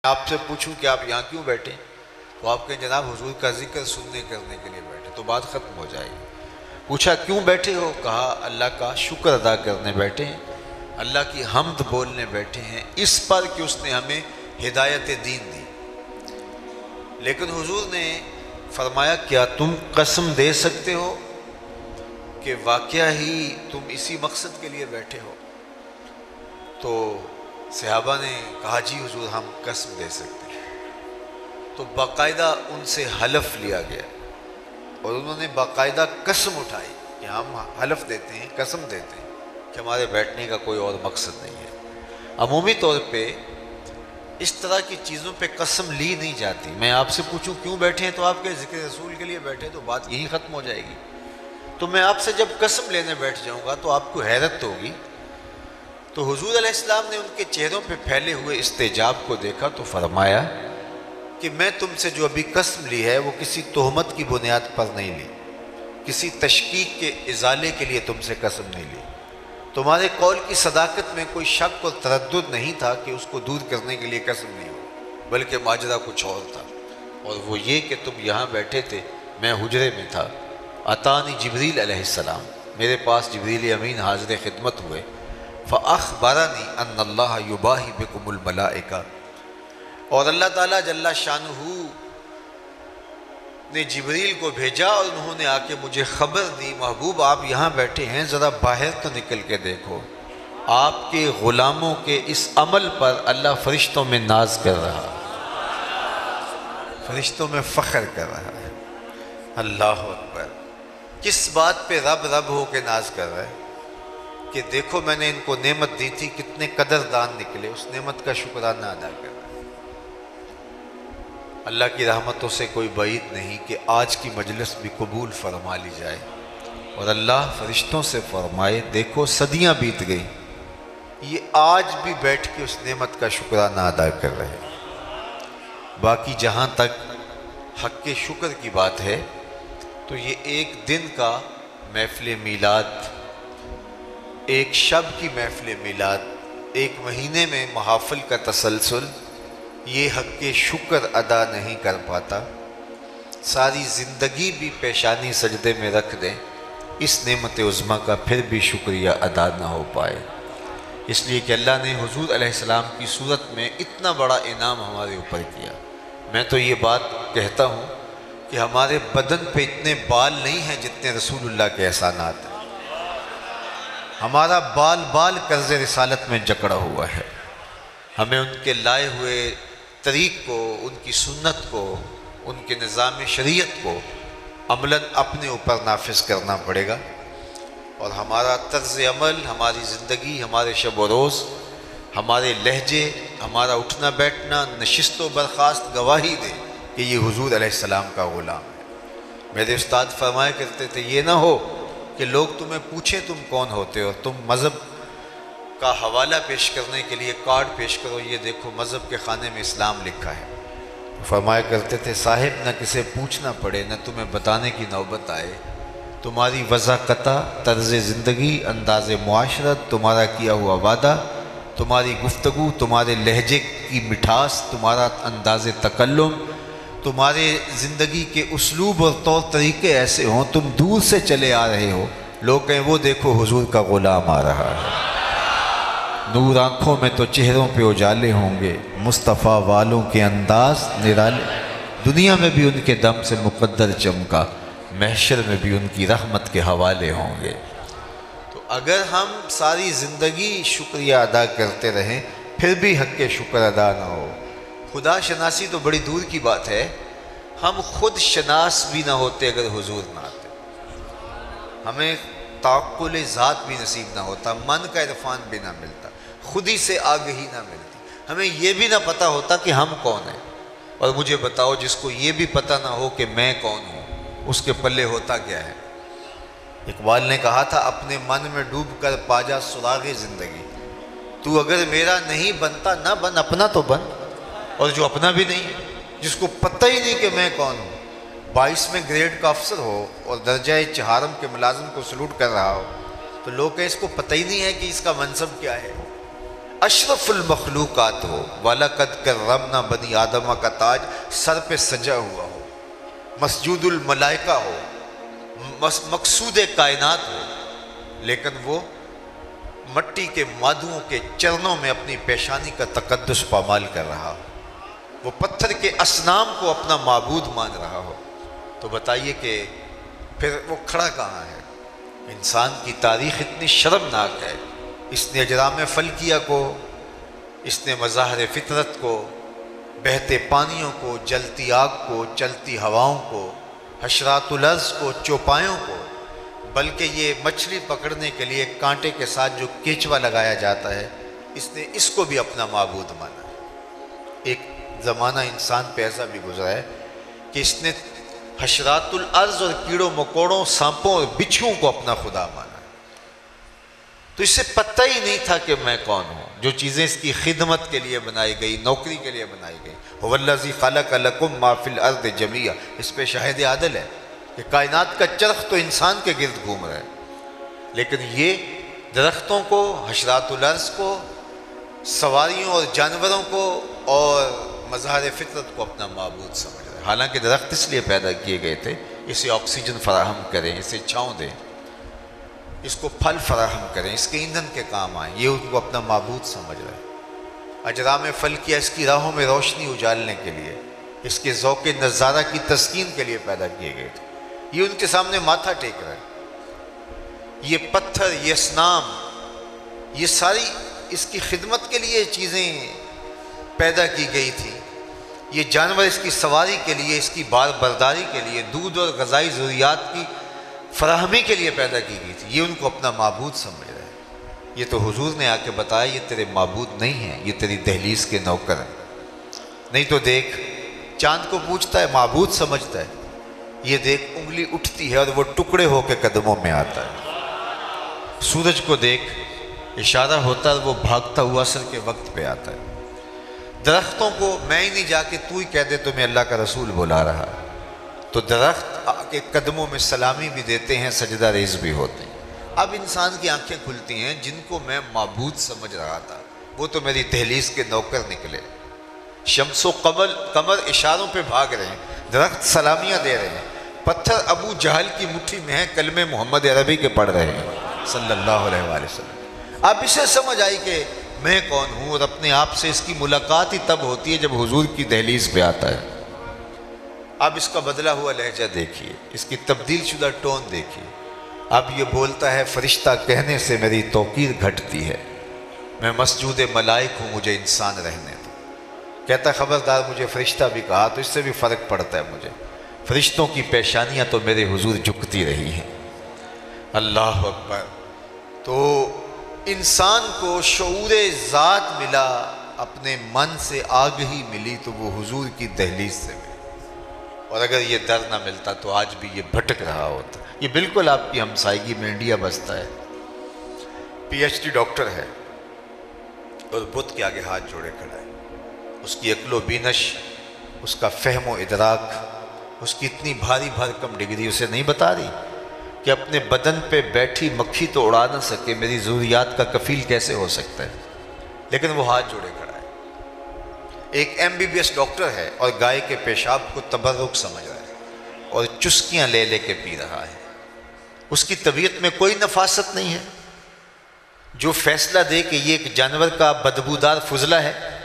آپ سے پوچھوں کہ آپ یہاں کیوں بیٹھے ہیں تو آپ کہیں جناب حضور کا ذکر سننے کرنے کے لیے بیٹھے، تو بات ختم ہو جائے گی۔ پوچھا کیوں بیٹھے ہو؟ کہا اللہ کا شکر ادا کرنے بیٹھے ہیں، اللہ کی حمد بولنے بیٹھے ہیں اس پر کہ اس نے ہمیں ہدایت دین دی۔ لیکن حضور نے فرمایا کیا تم قسم دے سکتے ہو کہ واقعہ ہی تم اسی مقصد کے لیے بیٹھے ہو؟ تو صحابہ نے کہا جی حضور ہم قسم دے سکتے ہیں۔ تو باقاعدہ ان سے حلف لیا گیا اور انہوں نے باقاعدہ قسم اٹھائی کہ ہم حلف دیتے ہیں، قسم دیتے ہیں کہ ہمارے بیٹھنے کا کوئی اور مقصد نہیں ہے۔ عمومی طور پہ اس طرح کی چیزوں پہ قسم لی نہیں جاتی۔ میں آپ سے پوچھوں کیوں بیٹھے ہیں تو آپ کے ذکر رسول کے لیے بیٹھے، تو بات یہی ختم ہو جائے گی۔ تو میں آپ سے جب قسم لینے بیٹھ جاؤں گا تو آپ کو حیرت ہوگی۔ تو حضور علیہ السلام نے ان کے چہروں پہ پھیلے ہوئے استحجاب کو دیکھا تو فرمایا کہ میں تم سے جو ابھی قسم لی ہے وہ کسی تہمت کی بنیاد پر نہیں لی، کسی تشکیک کے ازالے کے لیے تم سے قسم نہیں لی۔ تمہارے قول کی صداقت میں کوئی شک اور تردد نہیں تھا کہ اس کو دور کرنے کے لیے قسم نہیں ہو، بلکہ ماجرا کچھ اور تھا، اور وہ یہ کہ تم یہاں بیٹھے تھے، میں حجرے میں تھا، اتانی جبریل علیہ السلام، میرے پاس جبریل امین حاضر خدمت ہوئے، فأخبرنی ان اللہ یباہی بکم الملائکہ، اور اللہ تعالیٰ جل شانہ نے جبریل کو بھیجا اور انہوں نے آ کے مجھے خبر دی محبوب آپ یہاں بیٹھے ہیں، ذرا باہر تو نکل کے دیکھو، آپ کے غلاموں کے اس عمل پر اللہ فرشتوں میں ناز کر رہا ہے، فرشتوں میں فخر کر رہا ہے۔ اللہ اکبر! کس بات پہ رب رب ہو کے ناز کر رہا ہے کہ دیکھو میں نے ان کو نعمت دی تھی، کتنے قدردان نکلے، اس نعمت کا شکرانہ ادا کر رہا ہے۔ اللہ کی رحمتوں سے کوئی بعید نہیں کہ آج کی مجلس بھی قبول فرما لی جائے اور اللہ فرشتوں سے فرمائے دیکھو صدیاں بیت گئی، یہ آج بھی بیٹھ کے اس نعمت کا شکرانہ ادا کر رہے ہیں۔ باقی جہاں تک حق کے شکر کی بات ہے تو یہ ایک دن کا محفل میلاد، ایک شب کی محفل میلاد، ایک مہینے میں محافل کا تسلسل، یہ حق کے شکر ادا نہیں کر پاتا۔ ساری زندگی بھی پیشانی سجدے میں رکھ دیں، اس نعمت عظمیٰ کا پھر بھی شکریہ ادا نہ ہو پائے، اس لیے کہ اللہ نے حضور علیہ السلام کی صورت میں اتنا بڑا انعام ہمارے اوپر کیا۔ میں تو یہ بات کہتا ہوں کہ ہمارے بدن پہ اتنے بال نہیں ہیں جتنے رسول اللہ کے احسانات ہیں۔ ہمارا بال بال قرض رسالت میں جکڑا ہوا ہے، ہمیں ان کے لائے ہوئے طریق کو، ان کی سنت کو، ان کے نظام شریعت کو عملاً اپنے اوپر نافذ کرنا پڑے گا، اور ہمارا طرز عمل، ہماری زندگی، ہمارے شب و روز، ہمارے لہجے، ہمارا اٹھنا بیٹھنا، نشست و برخاست گواہی دے کہ یہ حضور علیہ السلام کا غلام ہے۔ میرے استاد فرمایا کرتے تھے یہ نہ ہو کہ لوگ تمہیں پوچھیں تم کون ہوتے ہو، تم مذہب کا حوالہ پیش کرنے کے لیے کارڈ پیش کرو، یہ دیکھو مذہب کے خانے میں اسلام لکھا ہے۔ فرمایا کرتے تھے صاحب نہ کسے پوچھنا پڑے، نہ تمہیں بتانے کی نوبت آئے، تمہاری وضاقتہ، طرز زندگی، انداز معاشرت، تمہارا کیا ہوا وعدہ، تمہاری گفتگو، تمہارے لہجے کی مٹھاس، تمہارا انداز تکلم، تمہارے زندگی کے اسلوب اور طور طریقے ایسے ہوں، تم دور سے چلے آ رہے ہو، لوگ کہیں وہ دیکھو حضور کا غلام آ رہا ہے، نور آنکھوں میں تو چہروں پہ اجالے ہوں گے، مصطفیٰ والوں کے انداز نرالے، دنیا میں بھی ان کے دم سے مقدر چمکا، محشر میں بھی ان کی رحمت کے حوالے ہوں گے۔ تو اگر ہم ساری زندگی شکریہ ادا کرتے رہیں پھر بھی حق کے شکر ادا نہ ہو، خدا شناسی تو بڑی دور کی بات ہے، ہم خود شناس بھی نہ ہوتے اگر حضور نہ آتے، ہمیں تعقل ذات بھی نصیب نہ ہوتا، من کا عرفان بھی نہ ملتا، خود ہی سے آگہی نہ ملتی، ہمیں یہ بھی نہ پتہ ہوتا کہ ہم کون ہیں۔ اور مجھے بتاؤ جس کو یہ بھی پتہ نہ ہو کہ میں کون ہوں، اس کے پلے ہوتا کیا ہے؟ اقبال نے کہا تھا اپنے من میں ڈوب کر پا جا سراغ زندگی، تو اگر میرا نہیں بنتا نہ بن، اپنا تو بن۔ اور جو اپنا بھی نہیں ہے، جس کو پتہ ہی نہیں کہ میں کون ہوں، 22ویں گریڈ کا افسر ہو اور درجہ چہارم کے ملازم کو سلوٹ کر رہا ہو، تو لوگ کہیں اس کو پتہ ہی نہیں ہے کہ اس کا منصب کیا ہے۔ اشرف المخلوقات ہو، وَلَقَدْ كَرَّمْنَا بنی آدمہ کا تاج سر پہ سجا ہوا ہو، مسجود الملائکہ ہو، مقصود کائنات ہو، لیکن وہ مٹی کے مادوں کے چرنوں میں اپنی پیشانی کا تقدس پامال کر رہا ہو، وہ پتھر کے اصنام کو اپنا معبود مان رہا ہو، تو بتائیے کہ پھر وہ کھڑا کہاں ہے؟ انسان کی تاریخ اتنی شرمناک ہے، اس نے اجرام فلکیہ کو، اس نے مظاہر فطرت کو، بہتے پانیوں کو، جلتی آگ کو، چلتی ہواؤں کو، حشرات الارض کو، چوپایوں کو، بلکہ یہ مچھلی پکڑنے کے لیے کانٹے کے ساتھ جو کیچوا لگایا جاتا ہے، اس نے اس کو بھی اپنا معبود مانا ہے۔ ایک زمانہ انسان پہ ایسا بھی گزرا ہے کہ اس نے حشرات الارض اور کیڑوں مکوڑوں، سانپوں اور بچھوؤں کو اپنا خدا مانا ہے۔ تو اس سے پتہ ہی نہیں تھا کہ میں کون ہوں۔ جو چیزیں اس کی خدمت کے لیے بنائی گئی، نوکری کے لیے بنائی گئی، هو الذی خلق لکم ما فی الارض جمیعا، اس پہ شاہد عدل ہے کہ کائنات کا چرخ تو انسان کے گرد گھوم رہا ہے، لیکن یہ درختوں کو، حشرات الارض کو، سواریوں اور جانوروں کو اور مظاہر فطرت کو اپنا معبود سمجھ رہا ہے۔ حالانکہ درخت اس لیے پیدا کیے گئے تھے، اسے آکسیجن فراہم کریں، اسے چھاؤں دیں، اس کو پھل فراہم کریں، اس کے ایندھن کے کام آئیں، یہ ان کو اپنا معبود سمجھ رہا ہے۔ اجرام فلکیہ اس کی راہوں میں روشنی اجالنے کے لیے، اس کے ذوق نظارہ کی تسکین کے لیے پیدا کیے گئے تھے، یہ ان کے سامنے ماتھا ٹیک رہا ہے۔ یہ پتھر، یہ اصنام، یہ ساری اس کی خدمت کے لیے چیزیں پیدا کی گئی تھی۔ یہ جانور اس کی سواری کے لیے، اس کی بار برداری کے لیے، دودھ اور غذائی ضروریات کی فراہمی کے لیے پیدا کی گئی تھی، یہ ان کو اپنا معبود سمجھ رہے ہیں۔ یہ تو حضور نے آ کے بتایا یہ تیرے معبود نہیں ہیں، یہ تیری دہلیز کے نوکر ہیں۔ نہیں تو دیکھ، چاند کو پوچھتا ہے، معبود سمجھتا ہے، یہ دیکھ انگلی اٹھتی ہے اور وہ ٹکڑے ہو کے قدموں میں آتا ہے۔ سورج کو دیکھ، اشارہ ہوتا ہے، وہ بھاگتا ہوا عصر کے وقت پہ آتا ہے۔ درختوں کو میں ہی نہیں جا کے تو ہی کہہ دے تمہیں اللہ کا رسول بلا رہا ہے، تو درخت کے قدموں میں سلامی بھی دیتے ہیں، سجدہ ریز بھی ہوتے ہیں۔ اب انسان کی آنکھیں کھلتی ہیں، جن کو میں معبود سمجھ رہا تھا وہ تو میری دہلیز کے نوکر نکلے۔ شمس و قمر اشاروں پہ بھاگ رہے ہیں، درخت سلامیاں دے رہے ہیں، پتھر ابو جہل کی مٹھی میں ہیں، کلمے محمد عربی کے پڑھ رہے ہیں صلی اللہ علیہ وآلہ وسلم۔ اب اسے سمجھ آئی کہ میں کون ہوں، اور اپنے آپ سے اس کی ملاقات ہی تب ہوتی ہے جب حضور کی دہلیز پہ آتا ہے۔ اب اس کا بدلا ہوا لہجہ دیکھیے، اس کی تبدیل شدہ ٹون دیکھیے۔ اب یہ بولتا ہے، فرشتہ کہنے سے میری توقیر گھٹتی ہے، میں مسجود ملائک ہوں، مجھے انسان رہنے دو۔ کہتا ہے خبردار، مجھے فرشتہ بھی کہا تو اس سے بھی فرق پڑتا ہے مجھے، فرشتوں کی پیشانیاں تو میرے حضور جھکتی رہی ہیں۔ اللہ اکبر۔ تو انسان کو شعور ذات ملا، اپنے من سے آگہی ملی، تو وہ حضور کی دہلیز سے ملی۔ اور اگر یہ در نہ ملتا تو آج بھی یہ بھٹک رہا ہوتا۔ یہ بالکل آپ کی ہمسائیگی میں انڈیا بستا ہے، پی ایچ ڈی ڈاکٹر ہے اور بت کے آگے ہاتھ جوڑے کھڑا ہے۔ اس کی عقل و بینش، اس کا فہم و ادراک، اس کی اتنی بھاری بھرکم ڈگری اسے نہیں بتا رہی کہ اپنے بدن پہ بیٹھی مکھی تو اڑا نہ سکے، میری ضروریات کا کفیل کیسے ہو سکتا ہے، لیکن وہ ہاتھ جوڑے کھڑا ہے۔ ایک M B B S doctor ہے اور گائے کے پیشاب کو تبرک سمجھ رہا ہے اور چسکیاں لے لے کے پی رہا ہے۔ اس کی طبیعت میں کوئی نفاست نہیں ہے۔ جو فیصلہ دے کہ یہ ایک جانور کا بدبودار فضلہ ہے،